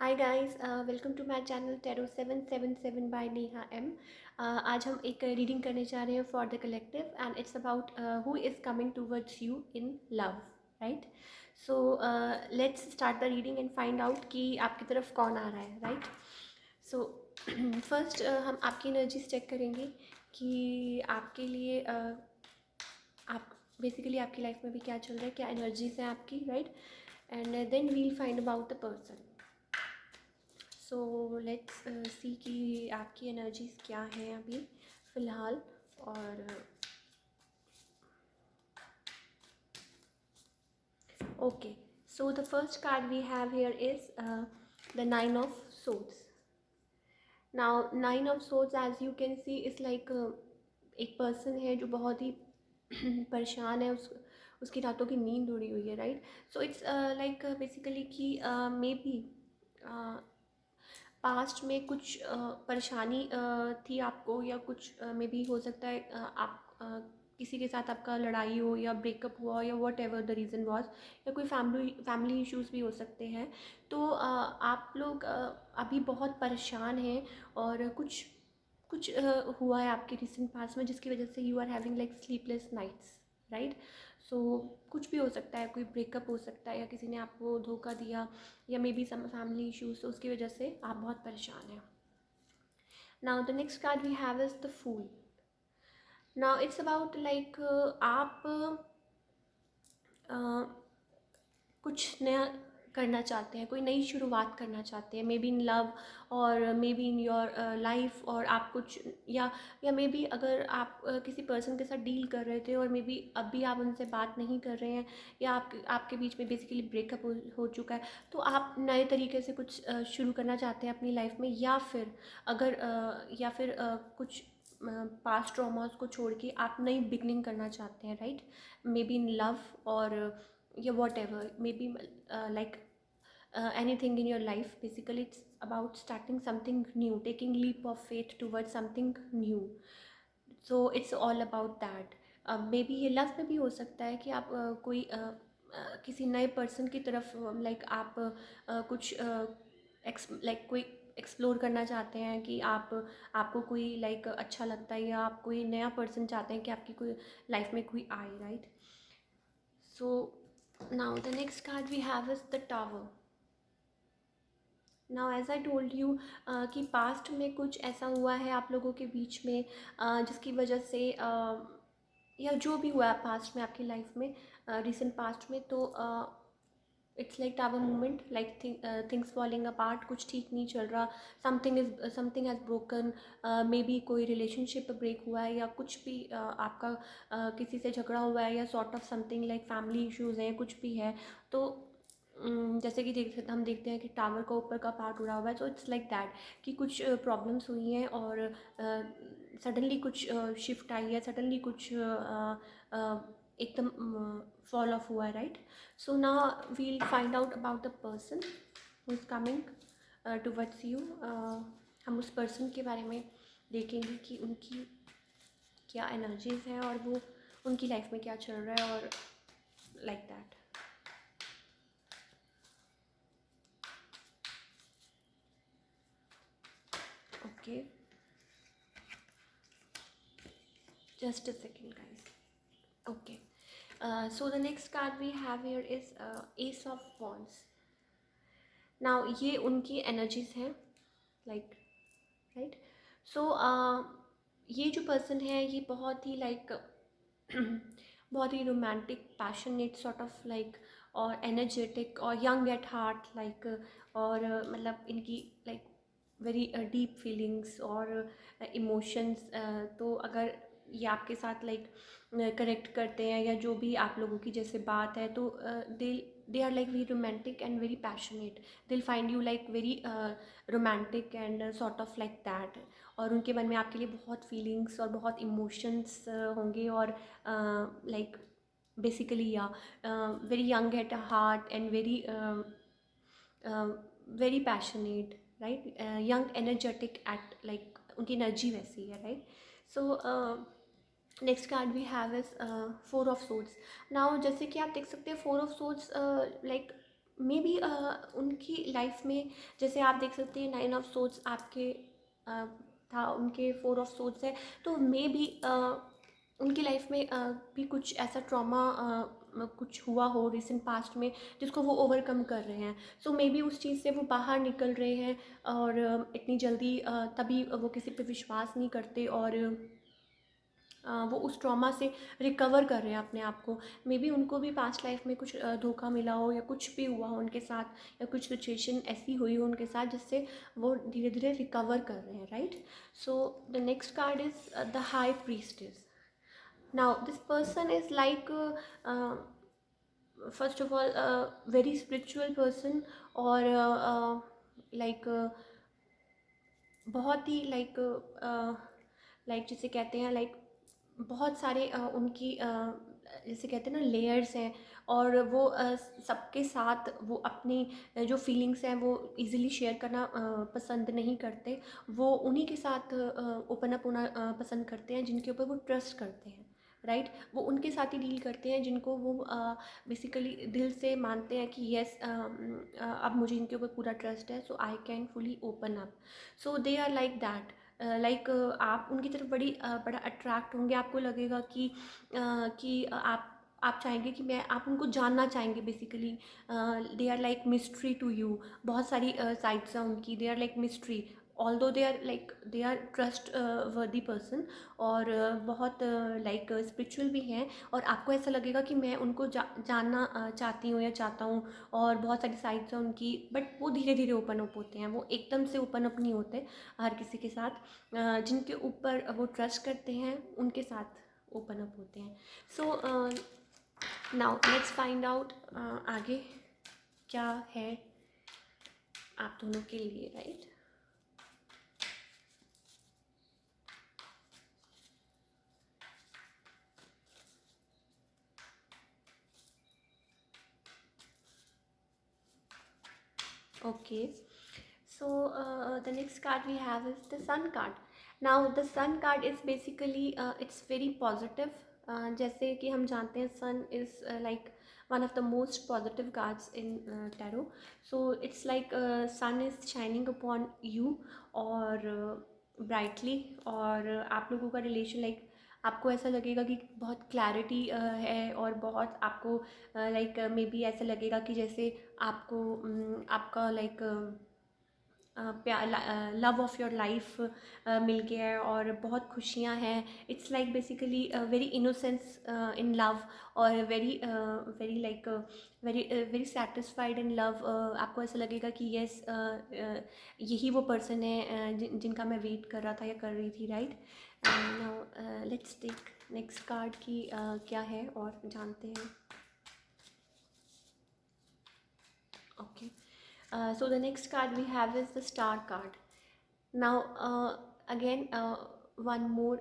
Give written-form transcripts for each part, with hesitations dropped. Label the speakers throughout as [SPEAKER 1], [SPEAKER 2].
[SPEAKER 1] Hi guys, welcome to my channel tarot 777 by Neha M. आज हम एक रीडिंग करने जा रहे हैं for the collective and it's about who is coming towards you in love, right? So let's start the reading and find out कि आपकी तरफ कौन आ रहा है, राइट? सो फर्स्ट हम आपकी एनर्जीज चेक करेंगे कि आपके लिए आप बेसिकली आपकी लाइफ में भी क्या चल रहा है, क्या एनर्जीज हैं आपकी, right? And then we'll find about the person. So let's see कि आपकी एनर्जीज क्या हैं अभी फ़िलहाल। और okay, so the first card we have here is the nine of swords. Now nine of swords as you can see is like एक person है जो बहुत ही परेशान है, उसकी रातों की नींद उड़ी हुई है, right? So it's like basically कि मे बी पास्ट में कुछ परेशानी थी आपको, या कुछ मे बी हो सकता है आप किसी के साथ आपका लड़ाई हो या ब्रेकअप हुआ या what ever the reason was, या कोई फैमिली इश्यूज़ भी हो सकते हैं। तो आप लोग अभी बहुत परेशान हैं, और कुछ कुछ हुआ है आपके रिसेंट पास्ट में जिसकी वजह से you are having like sleepless nights, right? So कुछ भी हो सकता है, कोई ब्रेकअप हो सकता है, या किसी ने आपको धोखा दिया, या may be some family issues, तो उसकी वजह से आप बहुत परेशान हैं। Now the next card we have is the fool. Now it's about like आप कुछ नया करना चाहते हैं, कोई नई शुरुआत करना चाहते हैं, मे बी इन लव और may be in your life, और आप कुछ या मे बी अगर आप किसी पर्सन के साथ डील कर रहे थे और मे बी अभी आप उनसे बात नहीं कर रहे हैं, या आपके बीच में बेसिकली ब्रेकअप हो चुका है, तो आप नए तरीके से कुछ शुरू करना चाहते हैं अपनी लाइफ में, या फिर अगर कुछ पास्ट ट्रॉमास को छोड़ के आप नई बिगनिंग करना चाहते हैं, right? May be in love, और या what ever may be like anything in your life. Basically it's about starting something new, taking leap of faith towards something new. So it's all about that. May be ये love में भी हो सकता है कि आप कोई किसी नए पर्सन की तरफ लाइक आप कुछ लाइक कोई एक्सप्लोर करना चाहते हैं कि आपको कोई लाइक अच्छा लगता है, या आप कोई नया पर्सन चाहते हैं कि आपकी कोई लाइफ में कोई आए, right? So now the next card we have is the Tower. Now as I told you कि पास्ट में कुछ ऐसा हुआ है आप लोगों के बीच में जिसकी वजह से या जो भी हुआ है पास्ट में आपकी लाइफ में, रिसेंट पास्ट में, तो it's like tower movement, like things falling apart, कुछ ठीक नहीं चल रहा, something has broken, may be कोई रिलेशनशिप ब्रेक हुआ है, या कुछ भी आपका किसी से झगड़ा हुआ है, या sort of something like family issues हैं, कुछ भी है। तो जैसे कि हम देखते हैं कि टावर का ऊपर का पार्ट उड़ा हुआ है, तो इट्स लाइक दैट कि कुछ प्रॉब्लम्स हुई हैं, और सडनली कुछ शिफ्ट आई है, सडनली कुछ एकदम फॉल ऑफ हुआ है, right? So now we'll find out about the person who is coming towards you. हम उस पर्सन के बारे में देखेंगे कि उनकी क्या एनर्जीज़ हैं, और वो उनकी लाइफ में क्या चल रहा है, और like that. Okay, just a second guys. Okay, so the next card we have here is Ace of Wands. Now ये उनकी एनर्जीज हैं, लाइक, राइट? सो ये जो पर्सन है ये बहुत ही लाइक बहुत ही romantic, passionate sort of like, और एनर्जेटिक, और यंग एट हार्ट लाइक, और मतलब इनकी लाइक वेरी डीप फीलिंग्स और इमोशंस। तो अगर ये आपके साथ लाइक करेक्ट करते हैं, या जो भी आप लोगों की जैसे बात है, तो they are like very romantic and very passionate, they'll find you like very romantic and sort of like that. और उनके मन में आपके लिए बहुत फीलिंग्स और बहुत इमोशंस होंगे, और लाइक बेसिकली या very young at heart and very passionate, right? Young energetic at like, उनकी एनर्जी वैसी है, right? So next card we have is four of swords. Now जैसे कि आप देख सकते हैं four of swords like may be उनकी लाइफ में, जैसे आप देख सकते हैं 9 ऑफ सोर्ड्स आपके था, उनके 4 ऑफ सोर्ड्स है, तो मे बी उनकी लाइफ में भी कुछ ऐसा ट्रॉमा कुछ हुआ हो रिसेंट पास्ट में, जिसको वो ओवरकम कर रहे हैं। सो मे बी उस चीज़ से वो बाहर निकल रहे हैं, और इतनी जल्दी तभी वो किसी पे विश्वास नहीं करते, और वो उस ट्रॉमा से रिकवर कर रहे हैं अपने आप को। मे बी उनको भी पास्ट लाइफ में कुछ धोखा मिला हो, या कुछ भी हुआ हो उनके साथ, या कुछ सिचुएशन ऐसी हुई हो उनके साथ जिससे वो धीरे धीरे रिकवर कर रहे हैं, right. So the next card is the high priestess. Now, this person is like, first of all, a very spiritual person, or like बहुत ही लाइक जिसे कहते हैं, लाइक बहुत सारे उनकी जैसे कहते हैं ना लेयर्स हैं, और वो सबके साथ वो अपनी जो फीलिंग्स हैं वो इजीली शेयर करना पसंद नहीं करते। वो उन्हीं के साथ ओपन अप होना पसंद करते हैं जिनके ऊपर वो ट्रस्ट करते हैं, राइट। वो उनके साथ ही डील करते हैं जिनको वो बेसिकली दिल से मानते हैं कि येस, अब मुझे इनके ऊपर पूरा ट्रस्ट है, so I can fully open up. So they are like that. Like आप उनकी तरफ बड़ा अट्रैक्ट होंगे, आपको लगेगा कि आप चाहेंगे कि मैं आप उनको जानना चाहेंगे basically. They are like mystery to you. बहुत सारी साइड्स हैं उनकी, they are like mystery, although they are trustworthy person, और बहुत लाइक स्पिरिचुअल भी हैं, और आपको ऐसा लगेगा कि मैं उनको जानना चाहती हूँ या चाहता हूँ, और बहुत सारी साइड्स हैं उनकी, बट वो धीरे धीरे ओपन अप होते हैं, वो एकदम से ओपन अप नहीं होते हर किसी के साथ। जिनके ऊपर वो ट्रस्ट करते हैं उनके साथ ओपन अप होते हैं। So now let's find out आगे क्या है आप दोनों के लिए, right. Okay, so the next card we have is the Sun card. Now the Sun card is basically it's very positive. जैसे कि हम जानते हैं Sun is like one of the most positive cards in tarot. So it's like sun is shining upon you, और brightly, और आप लोगों का रिलेशन लाइक आपको ऐसा लगेगा कि बहुत क्लैरिटी है, और बहुत आपको लाइक मे बी ऐसा लगेगा कि जैसे आपको आपका like love of your life मिल गया है, और बहुत खुशियाँ हैं। It's like basically very innocence in love, और very very like very very satisfied in love. आपको ऐसा लगेगा कि येस यही वो पर्सन है जिनका मैं वेट कर रहा था या कर रही थी, right. Now let's take next card की क्या है और जानते हैं। Okay, so the next card we have is the Star card. Now, again, one more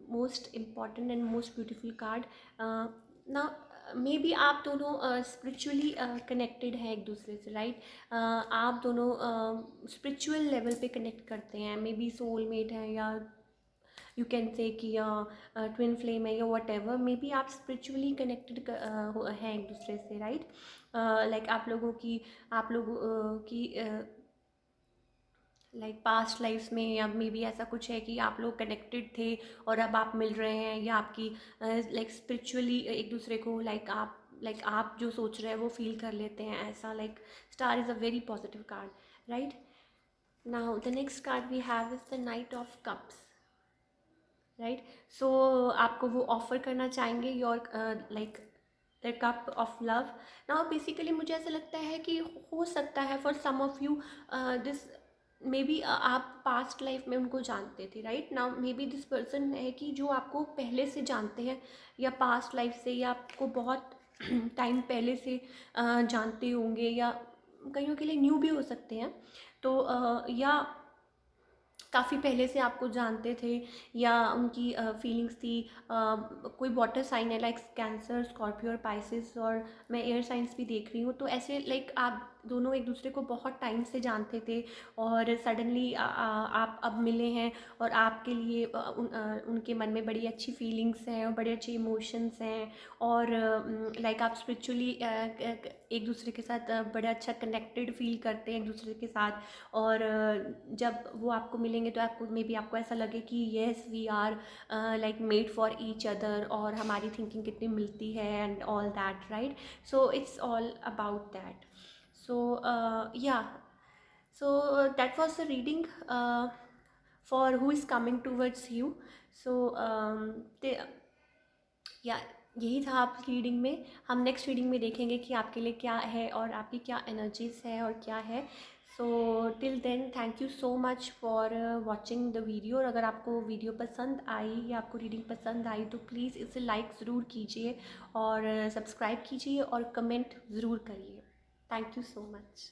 [SPEAKER 1] most important and most beautiful card. Now, may be आप दोनों स्पिरिचुअली कनेक्टेड हैं एक दूसरे से, राइट। आप दोनों स्पिरिचुअल लेवल पे कनेक्ट करते हैं, मे बी सोलमेट है, या यू कैन से कि ट्विन फ्लेम है, या वट एवर। मे बी आप स्पिरिचुअली कनेक्टेड हैं एक दूसरे से, राइट। लाइक आप लोगों की लाइक पास्ट लाइफ्स में, या मे बी ऐसा कुछ है कि आप लोग कनेक्टेड थे और अब आप मिल रहे हैं, या आपकी लाइक स्पिरिचुअली एक दूसरे को लाइक आप जो सोच रहे हैं वो फील कर लेते हैं, ऐसा। Like star is a very positive card, right. Now the next card we have is the knight of cups, right. So आपको वो ऑफ़र करना चाहेंगे your like the cup of love. Now basically मुझे ऐसा लगता है कि हो सकता है for some of you this may be आप पास्ट लाइफ में उनको जानते थे, right. Now may be this person है कि जो आपको पहले से जानते हैं, या पास्ट लाइफ से, या आपको बहुत टाइम पहले से जानते होंगे, या कईयों के लिए न्यू भी हो सकते हैं। तो या काफ़ी पहले से आपको जानते थे, या उनकी फीलिंग्स थी। कोई वाटर साइन है लाइक कैंसर, स्कॉर्पियो और पाइसिस, और मैं एयर साइंस भी देख रही हूँ। तो ऐसे लाइक आप दोनों एक दूसरे को बहुत टाइम से जानते थे और सडनली आप अब मिले हैं और आपके लिए उनके मन में बड़ी अच्छी फीलिंग्स हैं और बड़े अच्छे इमोशंस हैं और लाइक आप स्पिरिचुअली एक दूसरे के साथ बड़ा अच्छा कनेक्टेड फील करते हैं एक दूसरे के साथ। और जब वो आपको मिलेंगे तो आपको मे बी आपको ऐसा लगे कि yes we are like made for each other और हमारी थिंकिंग कितनी मिलती है and all that, right? So it's all about that. So yeah, so that was the reading for who is coming towards you. So या यही था आप reading में। हम नेक्स्ट रीडिंग में देखेंगे कि आपके लिए क्या है और आपकी क्या एनर्जीज है और क्या है। So till then thank you so much for watching the video. और अगर आपको वीडियो पसंद आई या आपको रीडिंग पसंद आई तो प्लीज़ इसे लाइक ज़रूर कीजिए और सब्सक्राइब कीजिए और कमेंट ज़रूर करिए। Thank you so much.